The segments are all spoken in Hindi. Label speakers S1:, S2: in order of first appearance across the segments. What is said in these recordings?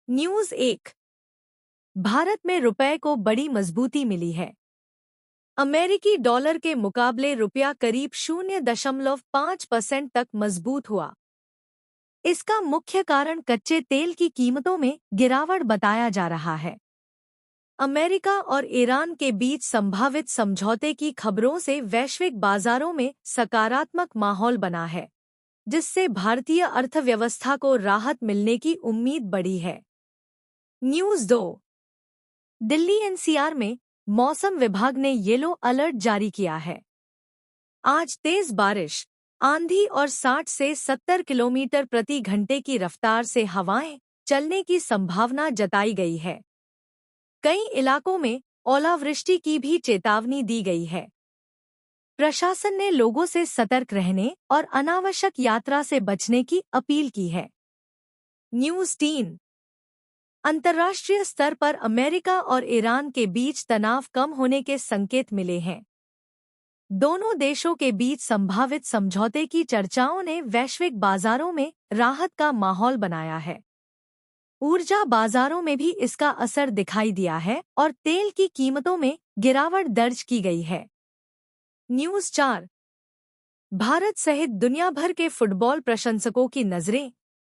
S1: न्यूज एक। भारत में रुपए को बड़ी मजबूती मिली है। अमेरिकी डॉलर के मुकाबले रुपया करीब 0.5% तक मजबूत हुआ। इसका मुख्य कारण कच्चे तेल की कीमतों में गिरावट बताया जा रहा है। अमेरिका और ईरान के बीच संभावित समझौते की खबरों से वैश्विक बाजारों में सकारात्मक माहौल बना है, जिससे भारतीय अर्थव्यवस्था को राहत मिलने की उम्मीद बढ़ी है। न्यूज दो। दिल्ली एनसीआर में मौसम विभाग ने येलो अलर्ट जारी किया है। आज तेज बारिश, आंधी और 60 से 70 किलोमीटर प्रति घंटे की रफ्तार से हवाएं चलने की संभावना जताई गई है। कई इलाकों में ओलावृष्टि की भी चेतावनी दी गई है। प्रशासन ने लोगों से सतर्क रहने और अनावश्यक यात्रा से बचने की अपील की है। न्यूज 3। अंतर्राष्ट्रीय स्तर पर अमेरिका और ईरान के बीच तनाव कम होने के संकेत मिले हैं। दोनों देशों के बीच संभावित समझौते की चर्चाओं ने वैश्विक बाजारों में राहत का माहौल बनाया है। ऊर्जा बाजारों में भी इसका असर दिखाई दिया है और तेल की कीमतों में गिरावट दर्ज की गई है। न्यूज 4। भारत सहित दुनिया भर के फुटबॉल प्रशंसकों की नजरें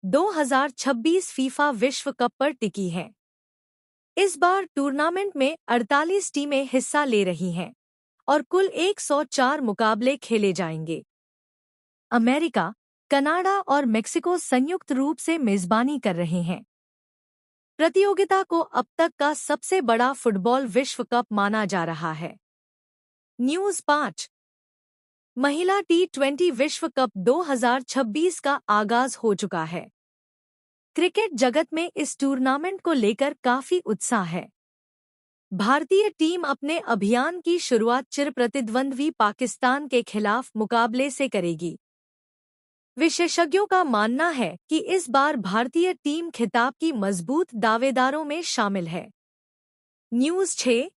S1: 2026 फीफा विश्व कप पर टिकी हैं। इस बार टूर्नामेंट में 48 टीमें हिस्सा ले रही हैं और कुल 104 मुकाबले खेले जाएंगे। अमेरिका, कनाडा और मेक्सिको संयुक्त रूप से मेजबानी कर रहे हैं। प्रतियोगिता को अब तक का सबसे बड़ा फुटबॉल विश्व कप माना जा रहा है। न्यूज 5। महिला T20 विश्व कप 2026 का आगाज हो चुका है। क्रिकेट जगत में इस टूर्नामेंट को लेकर काफी उत्साह है। भारतीय टीम अपने अभियान की शुरुआत चिरप्रतिद्वंद्वी पाकिस्तान के खिलाफ मुकाबले से करेगी। विशेषज्ञों का मानना है कि इस बार भारतीय टीम खिताब की मजबूत दावेदारों में शामिल है। न्यूज 6।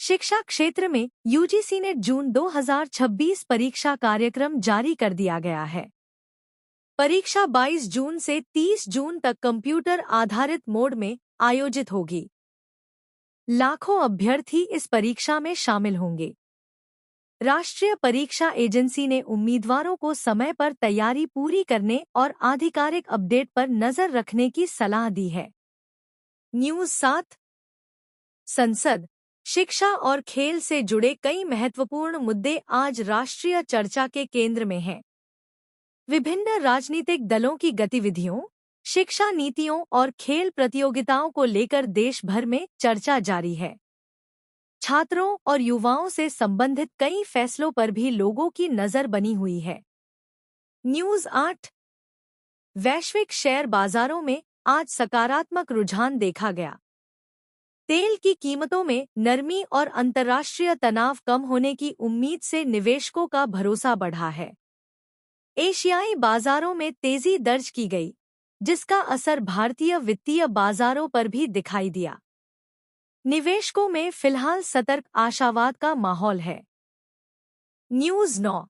S1: शिक्षा क्षेत्र में यूजीसी ने जून 2026 परीक्षा कार्यक्रम जारी कर दिया गया है। परीक्षा 22 जून से 30 जून तक कंप्यूटर आधारित मोड में आयोजित होगी। लाखों अभ्यर्थी इस परीक्षा में शामिल होंगे। राष्ट्रीय परीक्षा एजेंसी ने उम्मीदवारों को समय पर तैयारी पूरी करने और आधिकारिक अपडेट पर नजर रखने की सलाह दी है। न्यूज 7। संसद, शिक्षा और खेल से जुड़े कई महत्वपूर्ण मुद्दे आज राष्ट्रीय चर्चा के केंद्र में हैं। विभिन्न राजनीतिक दलों की गतिविधियों, शिक्षा नीतियों और खेल प्रतियोगिताओं को लेकर देश भर में चर्चा जारी है। छात्रों और युवाओं से संबंधित कई फैसलों पर भी लोगों की नजर बनी हुई है। न्यूज 8। वैश्विक शेयर बाजारों में आज सकारात्मक रुझान देखा गया। तेल की कीमतों में नरमी और अंतर्राष्ट्रीय तनाव कम होने की उम्मीद से निवेशकों का भरोसा बढ़ा है। एशियाई बाजारों में तेजी दर्ज की गई, जिसका असर भारतीय वित्तीय बाजारों पर भी दिखाई दिया। निवेशकों में फिलहाल सतर्क आशावाद का माहौल है। न्यूज 9।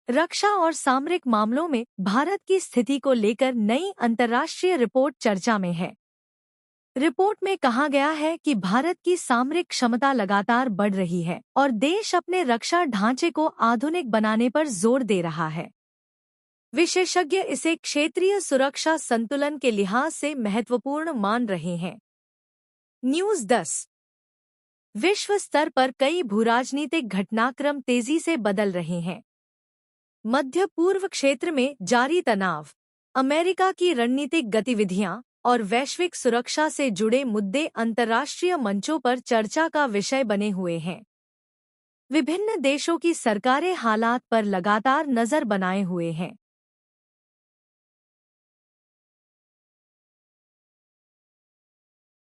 S1: रक्षा और सामरिक मामलों में भारत की स्थिति को लेकर नई अंतर्राष्ट्रीय रिपोर्ट चर्चा में है। रिपोर्ट में कहा गया है कि भारत की सामरिक क्षमता लगातार बढ़ रही है और देश अपने रक्षा ढांचे को आधुनिक बनाने पर जोर दे रहा है। विशेषज्ञ इसे क्षेत्रीय सुरक्षा संतुलन के लिहाज से महत्वपूर्ण मान रहे हैं। न्यूज 10। विश्व स्तर पर कई भूराजनीतिक घटनाक्रम तेजी से बदल रहे हैं। मध्य पूर्व क्षेत्र में जारी तनाव, अमेरिका की रणनीतिक गतिविधियां और वैश्विक सुरक्षा से जुड़े मुद्दे अंतर्राष्ट्रीय मंचों पर चर्चा का विषय बने हुए हैं। विभिन्न देशों की सरकारें हालात पर लगातार नजर बनाए हुए हैं।